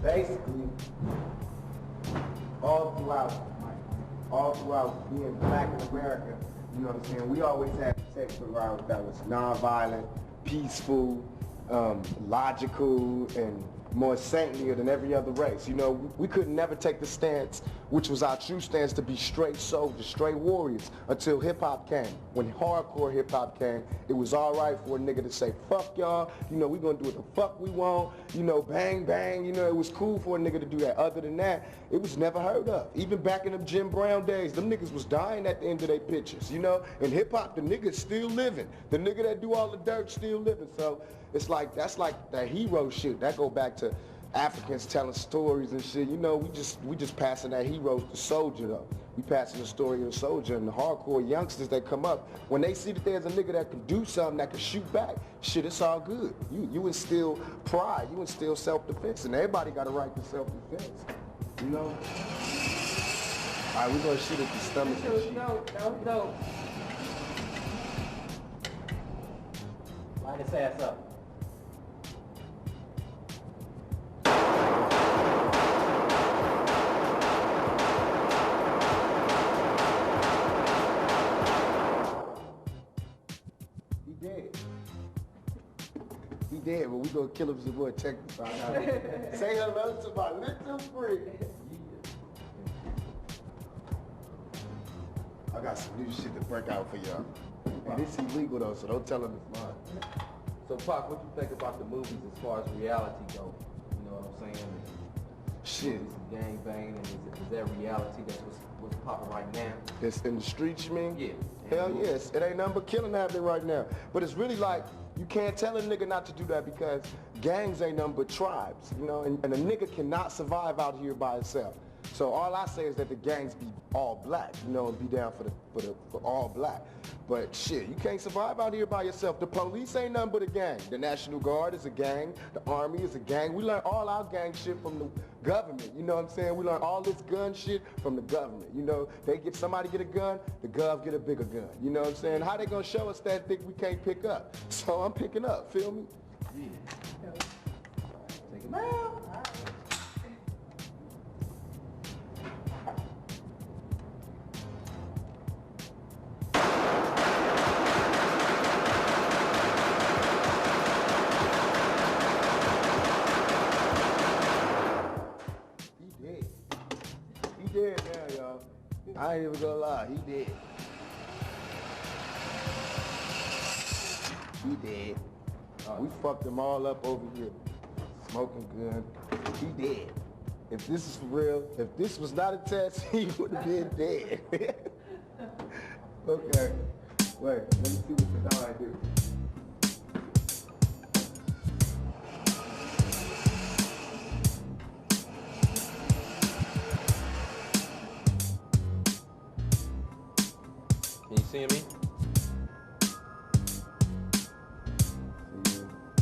basically, all throughout being black in America, you know what I'm saying, we always had to take the route that was nonviolent, peaceful, logical, and more saintlier than every other race. You know, we could never take the stance, which was our true stance, to be straight soldiers, straight warriors, until hip-hop came. When hardcore hip-hop came, it was all right for a nigga to say, fuck y'all, you know, we gonna do what the fuck we want, you know, bang, bang, you know, it was cool for a nigga to do that. Other than that, it was never heard of. Even back in them Jim Brown days, them niggas was dying at the end of their pictures, you know? In hip-hop, the nigga's still living. The nigga that do all the dirt still living. So it's like, that's like that hero shit. That go back to Africans telling stories and shit. You know, we just passing that hero to soldier though. We passing the story of the soldier, and the hardcore youngsters that come up, when they see that there's a nigga that can do something, that can shoot back, shit, it's all good. You instill pride, you instill self-defense, and everybody got a right to self-defense. You know? All right, we're gonna shoot at the stomach and shit. No. Line his ass up. He dead, but we gonna kill him some more. Check this out. Say hello to my little friend. I got some new shit to break out for y'all. And this illegal though, so don't tell him it's mine. So Pac, what you think about the movies as far as reality go? You know what I'm saying? Shit. Some gang banging, and is that reality? That's what's popping right now? It's in the streets, you mean? Yeah. Hell yes. It ain't nothing but killing happening right now. But it's really like, you can't tell a nigga not to do that because gangs ain't nothing but tribes, you know? And a nigga cannot survive out here by himself. So all I say is that the gangs be all black, you know, and be down for all black. But shit, you can't survive out here by yourself. The police ain't nothing but a gang. The National Guard is a gang. The Army is a gang. We learn all our gang shit from the government, you know what I'm saying? We learn all this gun shit from the government, you know? Somebody get a gun, the gov get a bigger gun, you know what I'm saying? How they gonna show us that thing we can't pick up? So I'm picking up, feel me? Yeah. Take him out. He dead now, y'all. I ain't even gonna lie, he dead. He dead. We fucked him all up over here. Smoking gun. He dead. If this is for real, if this was not a test, he would have been dead. Okay. Wait, let me see what the dog I do. Can you see me?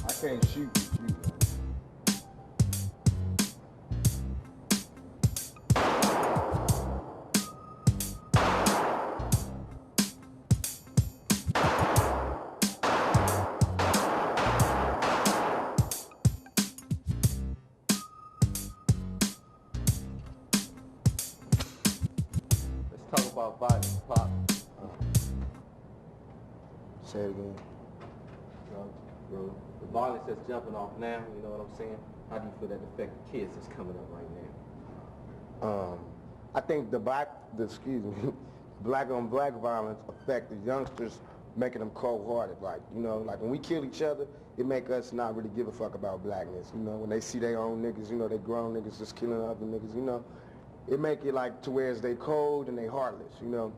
I can't shoot you. Let's talk about violence, Pac. Say it again. The violence that's jumping off now, you know what I'm saying? How do you feel that affect the kids that's coming up right now? I think the black on black violence affect the youngsters, making them cold-hearted. Like, you know, like when we kill each other, it make us not really give a fuck about blackness. You know, when they see their own niggas, you know, they grown niggas just killing other niggas, you know, it make it like to where they cold and they heartless, you know.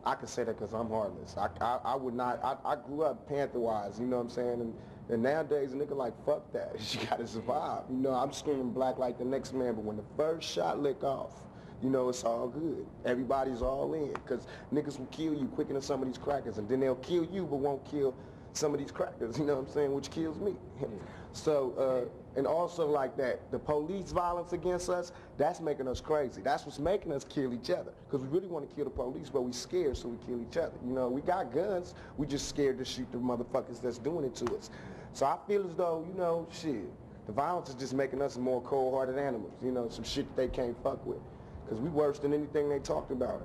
I can say that because I'm heartless. I would not, I grew up Panther-wise, you know what I'm saying? And nowadays, a nigga like, fuck that. You gotta survive. You know, I'm screaming black like the next man, but when the first shot lick off, you know, it's all good. Everybody's all in, because niggas will kill you quicker than some of these crackers, and then they'll kill you but won't kill some of these crackers, you know what I'm saying, which kills me. So, and also like that, the police violence against us, that's making us crazy. That's what's making us kill each other. Because we really want to kill the police, but we scared, so we kill each other. You know, we got guns, we just scared to shoot the motherfuckers that's doing it to us. So I feel as though, you know, shit, The violence is just making us more cold-hearted animals, you know, some shit that they can't fuck with. Because we worse than anything they talked about.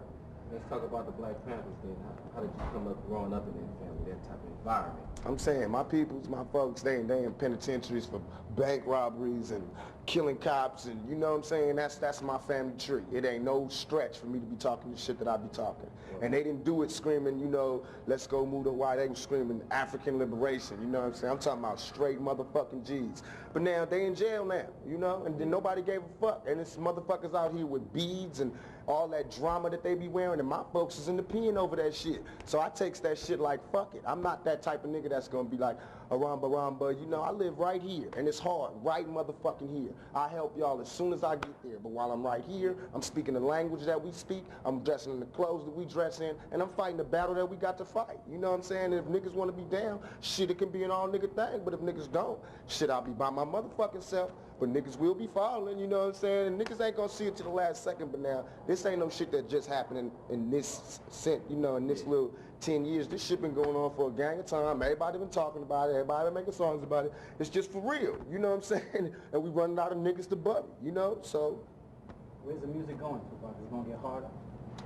Let's talk about the Black Panthers then. How did you come up growing up in that family, that type of environment? I'm saying my peoples, my folks, they in penitentiaries for bank robberies and killing cops, and you know what I'm saying? That's my family tree. It ain't no stretch for me to be talking the shit that I be talking. And they didn't do it screaming, you know, let's go move to white. They were screaming African liberation, you know what I'm saying? I'm talking about straight motherfucking G's. But now they in jail now, you know, and then nobody gave a fuck. And it's motherfuckers out here with beads and all that drama that they be wearing, and my folks is in the pen over that shit. So I takes that shit like, fuck it. I'm not that type of nigga that's gonna be like, ramba, you know, I live right here, and it's hard, right motherfucking here. I help y'all as soon as I get there, but while I'm right here, I'm speaking the language that we speak, I'm dressing in the clothes that we dress in, and I'm fighting the battle that we got to fight. You know what I'm saying? And if niggas wanna be down, shit, it can be an all nigga thing, but if niggas don't, shit, I'll be by my motherfucking self. But niggas will be following, you know what I'm saying? And niggas ain't gonna see it to the last second, but now, this ain't no shit that just happened in this, you know, in this little 10 years. This shit been going on for a gang of time. Everybody been talking about it. Everybody been making songs about it. It's just for real, you know what I'm saying? And we running out of niggas to buddy, you know? So, where's the music going, Tupac? Is it gonna get harder?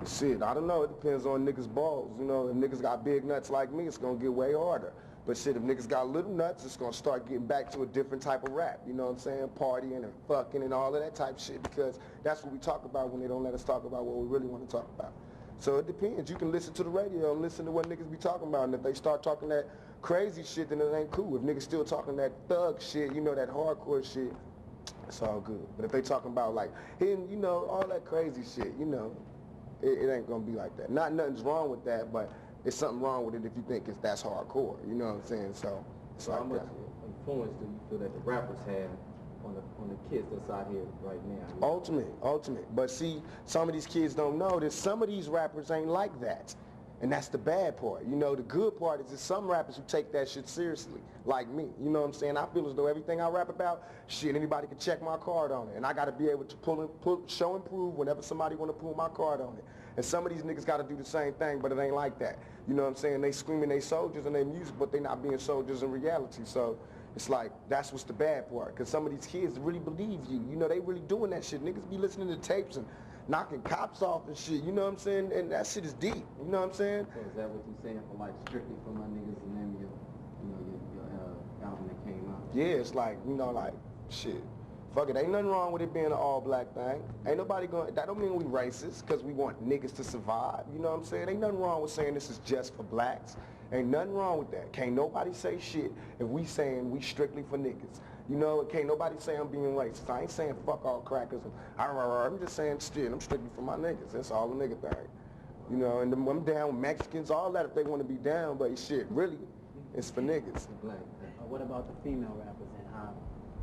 shit, I don't know. It depends on niggas' balls, you know? If niggas got big nuts like me, it's gonna get way harder. But shit, if niggas got little nuts, it's gonna start getting back to a different type of rap, you know what I'm saying? Partying and fucking and all of that type of shit, because that's what we talk about when they don't let us talk about what we really want to talk about. So it depends. You can listen to the radio and listen to what niggas be talking about, and if they start talking that crazy shit, then it ain't cool. If niggas still talking that thug shit, you know, that hardcore shit, it's all good. But if they talking about like, you know, all that crazy shit, you know, it ain't gonna be like that. Nothing's wrong with that, but it's something wrong with it if you think that's hardcore, you know what I'm saying? So it's So like how much that. influence do you feel that the rappers have on the kids that's out here right now? Ultimate. But see, some of these kids don't know that some of these rappers ain't like that. And that's the bad part. You know, the good part is that some rappers who take that shit seriously, like me. You know what I'm saying? I feel as though everything I rap about, shit, anybody can check my card on it. And I got to be able to show and prove whenever somebody want to pull my card on it. And some of these niggas got to do the same thing, but it ain't like that. You know what I'm saying? They screaming they soldiers in their music, but they not being soldiers in reality. So it's like, that's what's the bad part. Because some of these kids really believe you. You know, they really doing that shit. Niggas be listening to tapes and knocking cops off and shit, you know what I'm saying? And that shit is deep, you know what I'm saying? So is that what you saying for like strictly for my niggas and them, your album that came out? Yeah, it's like, you know, like, shit. Fuck it, ain't nothing wrong with it being an all-black thing. Ain't nobody going, that don't mean we racist, because we want niggas to survive, you know what I'm saying? Ain't nothing wrong with saying this is just for blacks. Ain't nothing wrong with that. Can't nobody say shit if we saying we strictly for niggas. You know, can't nobody say I'm being racist. I ain't saying fuck all crackers. I'm just saying shit, I'm strictly for my niggas. That's all the nigga thing. You know, and I'm down with Mexicans, all that if they want to be down, but shit, really, it's for niggas. What about the female rappers and how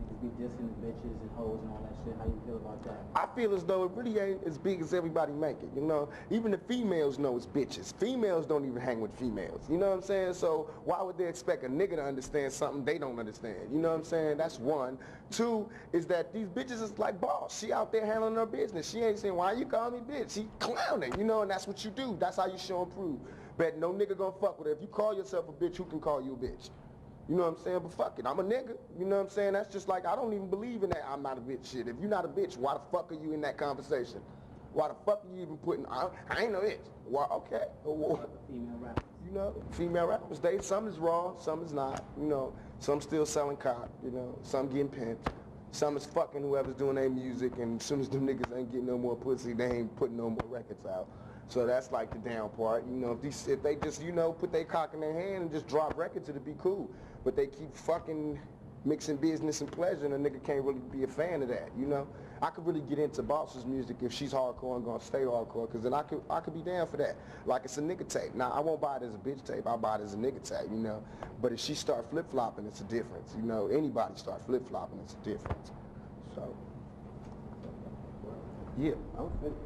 niggas be dissing the bitches and hoes and all that shit? How you feel about that? I feel as though it really ain't as big as everybody make it, you know? Even the females know it's bitches. Females don't even hang with females, you know what I'm saying? So why would they expect a nigga to understand something they don't understand? You know what I'm saying? That's one. Two is that these bitches is like boss. She out there handling her business. She ain't saying, why you call me bitch? She clowning, you know, and that's what you do. That's how you show and prove. But no nigga gonna fuck with her. If you call yourself a bitch, who can call you a bitch? You know what I'm saying? But fuck it, I'm a nigga. You know what I'm saying? That's just like, I don't even believe in that I'm not a bitch shit. If you're not a bitch, why the fuck are you in that conversation? Why the fuck are you even putting, I ain't no bitch. Why, okay. Female rappers. You know, female rappers, some is raw, some is not. You know, some still selling cock, you know, some getting pimped. Some is fucking whoever's doing their music, and as soon as them niggas ain't getting no more pussy, they ain't putting no more records out. So that's like the down part. You know, if they just, you know, put their cock in their hand and just drop records, it'd be cool. But they keep fucking mixing business and pleasure, and a nigga can't really be a fan of that, you know? I could really get into Boss's music if she's hardcore and gonna stay hardcore, because then I could be down for that. Like it's a nigga tape. Now, I won't buy it as a bitch tape, I'll buy it as a nigga tape, you know? But if she start flip-flopping, it's a difference, you know? Anybody start flip-flopping, it's a difference. So, yeah. I'm finished.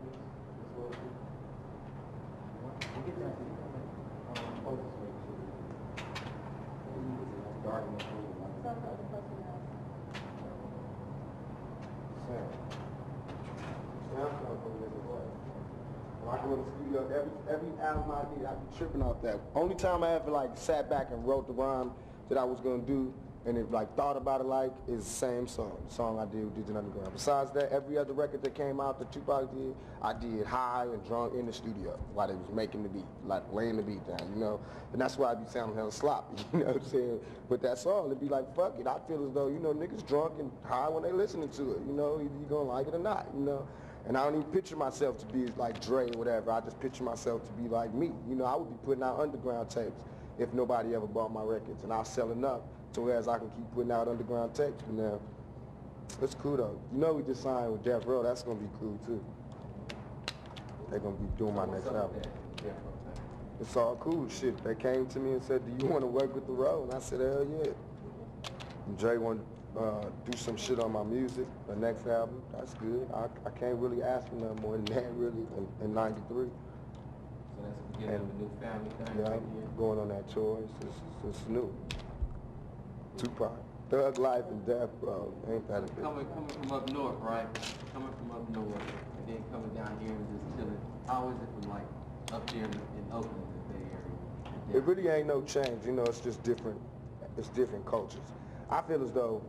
I go to the studio, every album I did, I be tripping off that. Only time I ever like sat back and wrote the rhyme that I was gonna do and it like thought about it like is the same song. The song I did with Digital Underground. Besides that, every other record that came out that Tupac did, I did high and drunk in the studio while they was making the beat, like laying the beat down, you know. And that's why I be sounding hella sloppy, you know what I'm saying? But that song, it'd be like, fuck it. I feel as though, you know, niggas drunk and high when they listening to it, you know, either you gonna like it or not, you know. And I don't even picture myself to be like Dre or whatever. I just picture myself to be like me. You know, I would be putting out underground tapes if nobody ever bought my records. And I'll sell enough to whereas I can keep putting out underground tapes. But now, it's cool though. You know we just signed with Death Row. That's going to be cool too. They're going to be doing my next album. It's all cool shit. They came to me and said, do you want to work with the Row? And I said, hell yeah. And Dre wanted to do some shit on my music, the next album. That's good. I can't really ask for nothing more than that really in 93. So that's the beginning of a new family thing? Yeah, right I'm going on that tour. It's new. Tupac. Thug Life and Death Row. Ain't that a big? Coming from up north, right? Coming from up north, and then coming down here and just chilling. How is it from like up here in Oakland, the Bay Area? It really ain't no change. You know, it's just different. It's different cultures. I feel as though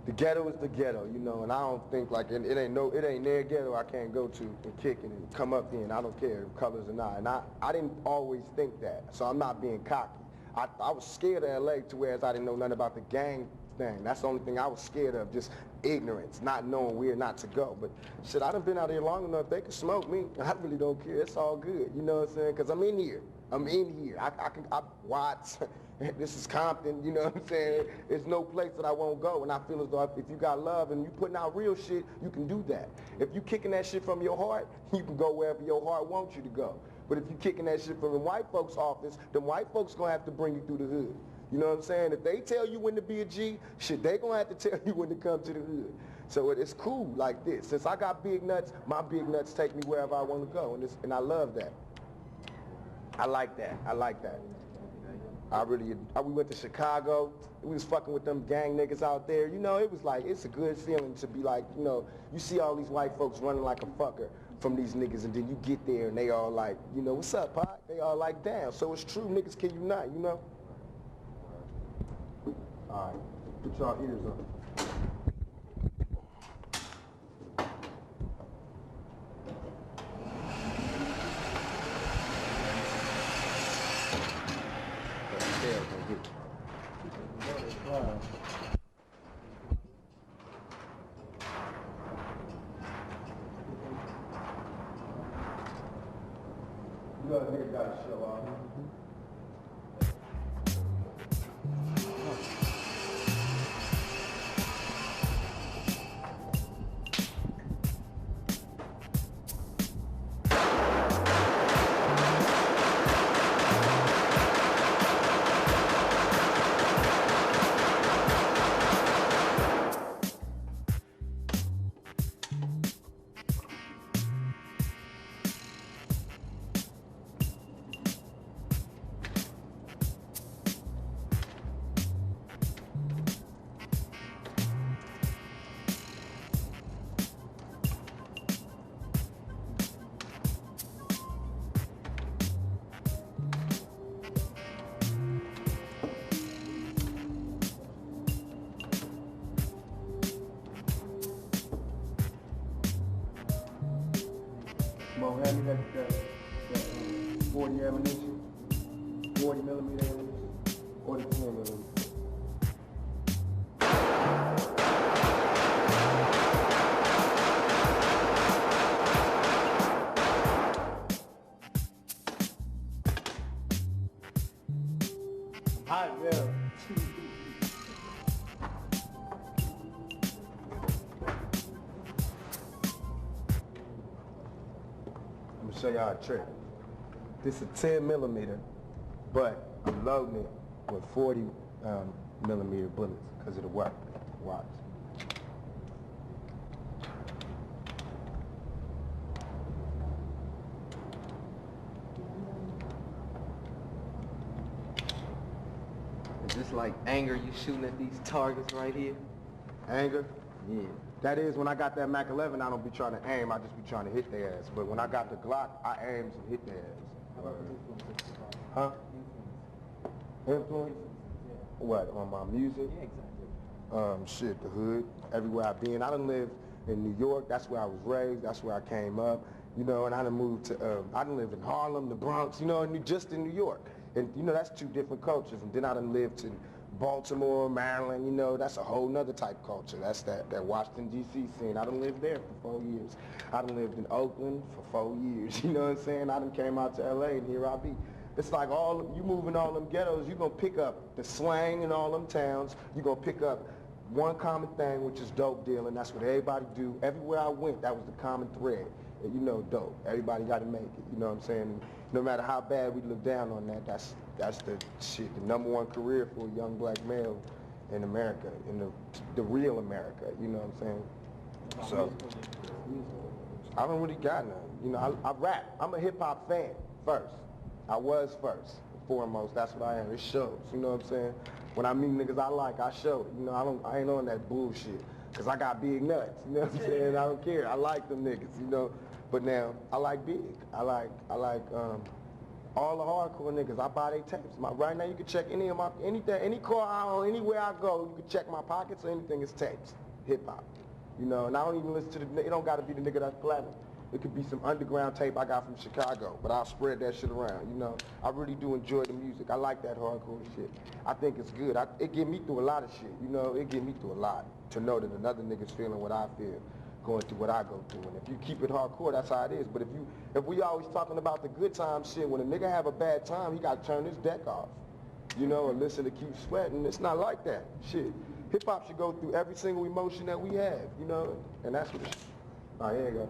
the ghetto is the ghetto, you know, and I don't think like it ain't near ghetto I can't go to and kick it and come up in. I don't care if colors or not. And I didn't always think that, so I'm not being cocky. I was scared of LA to whereas I didn't know nothing about the gang thing. That's the only thing I was scared of, just ignorance, not knowing where not to go. But shit, I done been out here long enough, they can smoke me. I really don't care, it's all good, you know what I'm saying? Because I'm in here. I Watts, this is Compton, you know what I'm saying? There's no place that I won't go, and I feel as though if you got love and you putting out real shit, you can do that. If you kicking that shit from your heart, you can go wherever your heart wants you to go. But if you kicking that shit from the white folks' office, then white folks gonna have to bring you through the hood. You know what I'm saying? If they tell you when to be a G, shit, they gonna have to tell you when to come to the hood. So it's cool like this. Since I got big nuts, my big nuts take me wherever I want to go, and I love that. I like that. I like that. We went to Chicago. We was fucking with them gang niggas out there. You know, it was like, it's a good feeling to be like, you know, you see all these white folks running like a fucker from these niggas, and then you get there and they all like, you know, what's up, Pac? They all like, damn. So it's true, niggas can unite, you know? All right, put y'all ears on. You know, nigga gotta show off. Mo, hand me that 40 ammunition, 40 millimeter ammunition, or the 10 millimeter. Hot, yeah. Show y'all a trick. This is 10 millimeter, but I'm loading it with 40 millimeter bullets because it'll work. Watch. Is this like anger you shooting at these targets right here? Anger? Yeah. That is, when I got that Mac 11, I don't be trying to aim, I just be trying to hit their ass. But when I got the Glock, I aims and hit their ass. Huh? Influence? What, on my music? Yeah, exactly. Shit, the hood, everywhere I've been. I done lived in New York, that's where I was raised, that's where I came up, you know, and I done moved to, I done lived in Harlem, the Bronx, you know, just in New York. And, you know, that's two different cultures. And then I done lived in Baltimore, Maryland, you know, that's a whole nother type of culture. That's that Washington, D.C. scene. I done lived there for 4 years. I done lived in Oakland for 4 years, you know what I'm saying? I done came out to L.A. and here I be. It's like you move in all them ghettos, you're going to pick up the slang in all them towns. You're going to pick up one common thing, which is dope dealing. That's what everybody do. Everywhere I went, that was the common thread. And, you know, dope. Everybody got to make it, you know what I'm saying? No matter how bad we look down on that, that's the shit, the #1 career for a young black male in America, in the real America, you know what I'm saying? So, I don't really got none. You know, I rap. I'm a hip-hop fan first. I was first, foremost. That's what I am. It shows, you know what I'm saying? When I meet niggas I like, I show it. You know, I ain't on that bullshit, because I got big nuts, you know what I'm saying? I don't care. I like them niggas, you know? But now, I like big. I like all the hardcore niggas. I buy their tapes. Right now, you can check any car I own, anywhere I go, you can check my pockets or anything, it's tapes, hip-hop. You know, and I don't even listen to it don't gotta be the nigga that's platinum. It could be some underground tape I got from Chicago, but I'll spread that shit around, you know. I really do enjoy the music. I like that hardcore shit. I think it's good. It get me through a lot of shit, you know. It get me through a lot to know that another nigga's feeling what I feel, going through what I go through. And if you keep it hardcore, that's how it is. But if we always talking about the good time shit, when a nigga have a bad time, he got to turn his deck off, you know, and listen to Keep Sweating. It's not like that, shit. Hip-hop should go through every single emotion that we have, you know, and that's what it should. All right, here you go.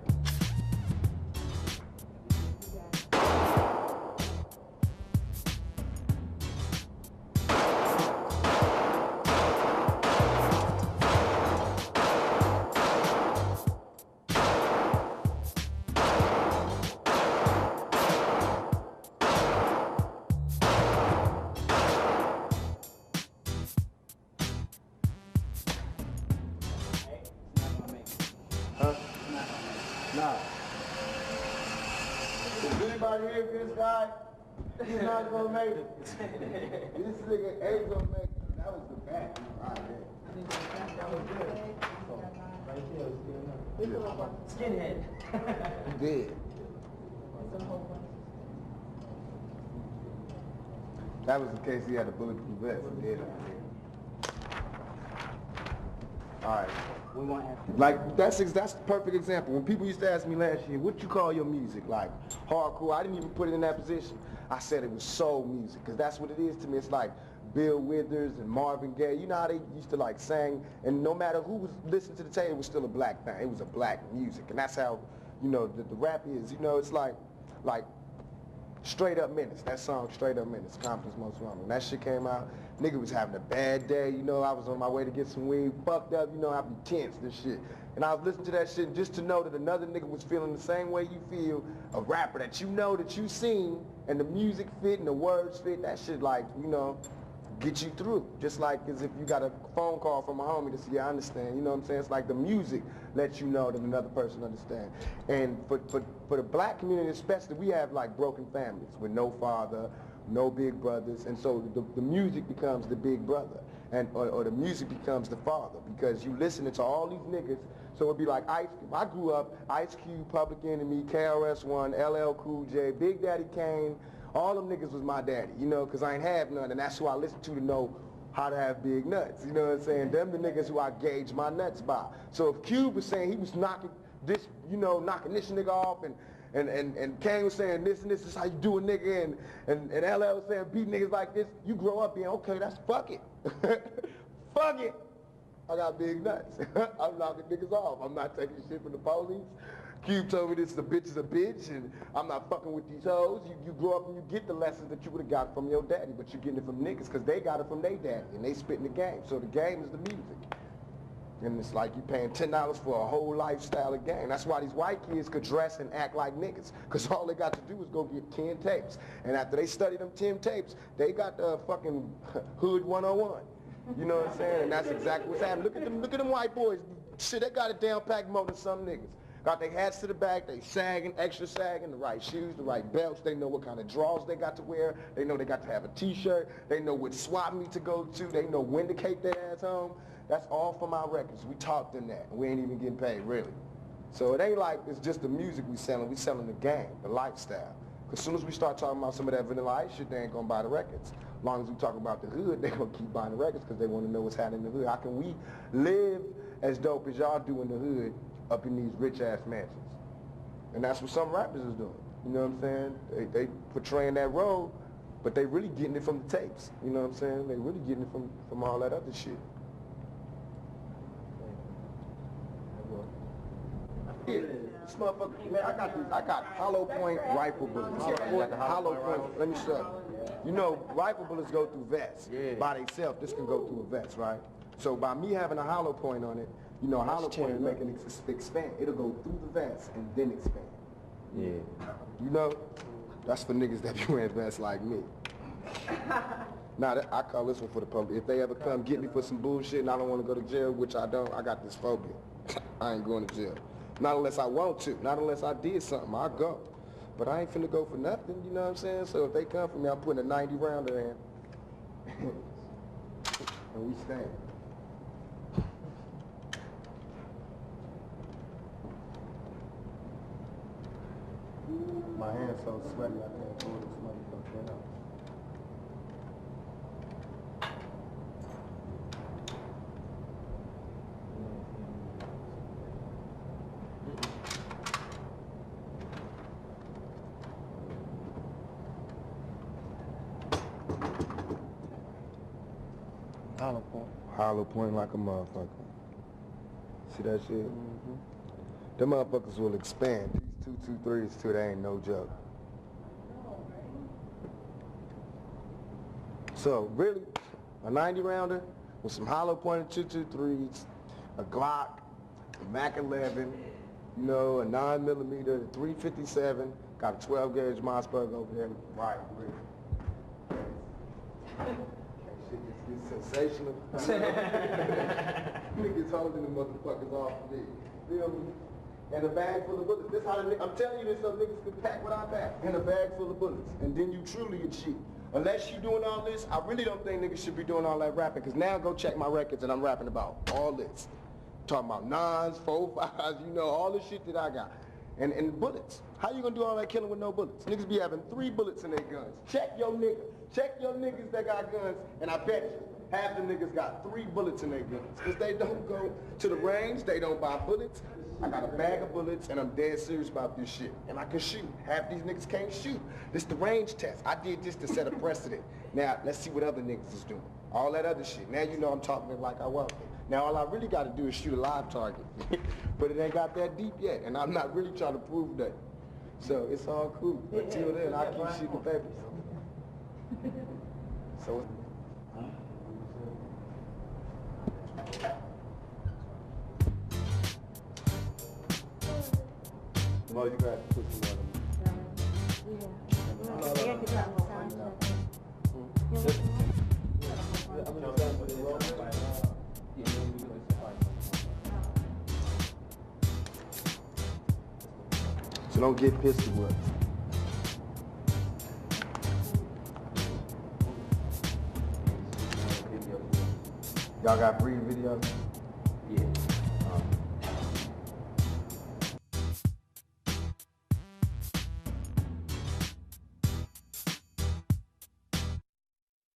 Nah. Is anybody here for this guy? He's not gonna make it. This nigga ain't gonna make it. That was the back. Right there. That was good. Right there. Skinhead. He did. That was the case he had a bulletproof vest. He did. All right. We want to Like, that's the perfect example. When people used to ask me last year, what you call your music? Like, hardcore, I didn't even put it in that position. I said it was soul music, because that's what it is to me. It's like Bill Withers and Marvin Gaye. You know how they used to like sing, and no matter who was listening to the tape, it was still a black thing. It was a black music, and that's how, you know, the rap is. You know, it's like Straight Up Menace. That song, Straight Up Menace, Compton's Most Wanted. When that shit came out, nigga was having a bad day, you know, I was on my way to get some weed, fucked up, you know, I'd be tense and shit. And I was listening to that shit just to know that another nigga was feeling the same way you feel, a rapper that you know, that you seen, and the music fit and the words fit, that shit like, you know, get you through. Just like as if you got a phone call from a homie to say, yeah, I understand, you know what I'm saying? It's like the music lets you know that another person understands. And for the black community especially, we have like broken families with no father, no big brothers, and so the music becomes the big brother, and or the music becomes the father, because you listening to all these niggas. So it'd be like Ice Cube. I grew up Ice Cube, Public Enemy, KRS-One, LL Cool J, Big Daddy Kane. All them niggas was my daddy, you know, because I ain't have none, and that's who I listened to know how to have big nuts, you know what I'm saying? Them the niggas who I gauge my nuts by. So if Cube was saying he was knocking this, you know, knocking this nigga off, and Kane was saying this and this is how you do a nigga, and LL was saying beat niggas like this, you grow up being, okay, that's fuck it. Fuck it. I got big nuts. I'm knocking niggas off. I'm not taking shit from the police. Cube told me this, the bitch is a bitch, and I'm not fucking with these hoes. You grow up and you get the lessons that you would have got from your daddy, but you're getting it from niggas, because they got it from their daddy, and they spitting the game. So the game is the music. And it's like you paying $10 for a whole lifestyle of game. That's why these white kids could dress and act like niggas, because all they got to do is go get 10 tapes. And after they study them 10 tapes, they got the fucking Hood 101. You know what I'm saying? And that's exactly what's happening. Look at them white boys. Shit, they got it down packed more than some niggas. Got their hats to the back, they sagging, extra sagging, the right shoes, the right belts. They know what kind of drawers they got to wear. They know they got to have a t-shirt. They know which swap meet to go to. They know when to take their ass home. That's all from our records. We taught them that. We ain't even getting paid, really. So it ain't like it's just the music we selling the game, the lifestyle. Because as soon as we start talking about some of that Vanilla Ice shit, they ain't gonna buy the records. As long as we talk about the hood, they gonna keep buying the records because they want to know what's happening in the hood. How can we live as dope as y'all do in the hood up in these rich-ass mansions? And that's what some rappers is doing. You know what I'm saying? They portraying that role, but they really getting it from the tapes. You know what I'm saying? They really getting it from all that other shit. Yeah, this motherfucker, man, I got hollow point rifle bullets. Hollow point, let me show you. You know, rifle bullets go through vests. Yeah. By themselves, this can go through a vest, right? So by me having a hollow point on it, you know, a hollow point is making it expand. It'll go through the vest and then expand. Yeah. You know, that's for niggas that be wearing vests like me. Now, I call this one for the public. If they ever come get me for some bullshit and I don't want to go to jail, which I don't, I got this phobia. I ain't going to jail. Not unless I want to. Not unless I did something, I'll go. But I ain't finna go for nothing, you know what I'm saying? So if they come for me, I'm putting a 90 rounder in. And we stand. My hand's so sweaty, I can't pull this motherfucker out. Hollow point. Hollow point like a motherfucker. See that shit? Mm-hmm. Them motherfuckers will expand. These 223s too, they ain't no joke. So really, a 90 rounder with some hollow pointed 223s, a Glock, a Mac 11, you know, a 9mm, a 357, got a 12 gauge Mossberg over there. Right, It's sensational. Niggas holding the motherfuckers off of me. Feel me? And a bag full of bullets. This how I'm telling you this so niggas can pack what I pack. And a bag full of bullets. And then you truly achieve. Unless you doing all this, I really don't think niggas should be doing all that rapping. Because now go check my records and I'm rapping about all this. Talking about 9s, 4-5s, you know, all the shit that I got. And bullets. How you gonna do all that killing with no bullets? Niggas be having 3 bullets in their guns. Check your niggas. Check your niggas that got guns, and I bet you half the niggas got 3 bullets in their guns. Because they don't go to the range, they don't buy bullets. I got a bag of bullets, and I'm dead serious about this shit. And I can shoot. Half these niggas can't shoot. This the range test. I did this to set a precedent. Now, let's see what other niggas is doing. All that other shit. Now you know I'm talking it like I want it. Now all I really got to do is shoot a live target. But it ain't got that deep yet, and I'm not really trying to prove that. So it's all cool. Until then, I keep shooting papers. So Mo, you got to put some So don't get pissed with us. Y'all got breed videos?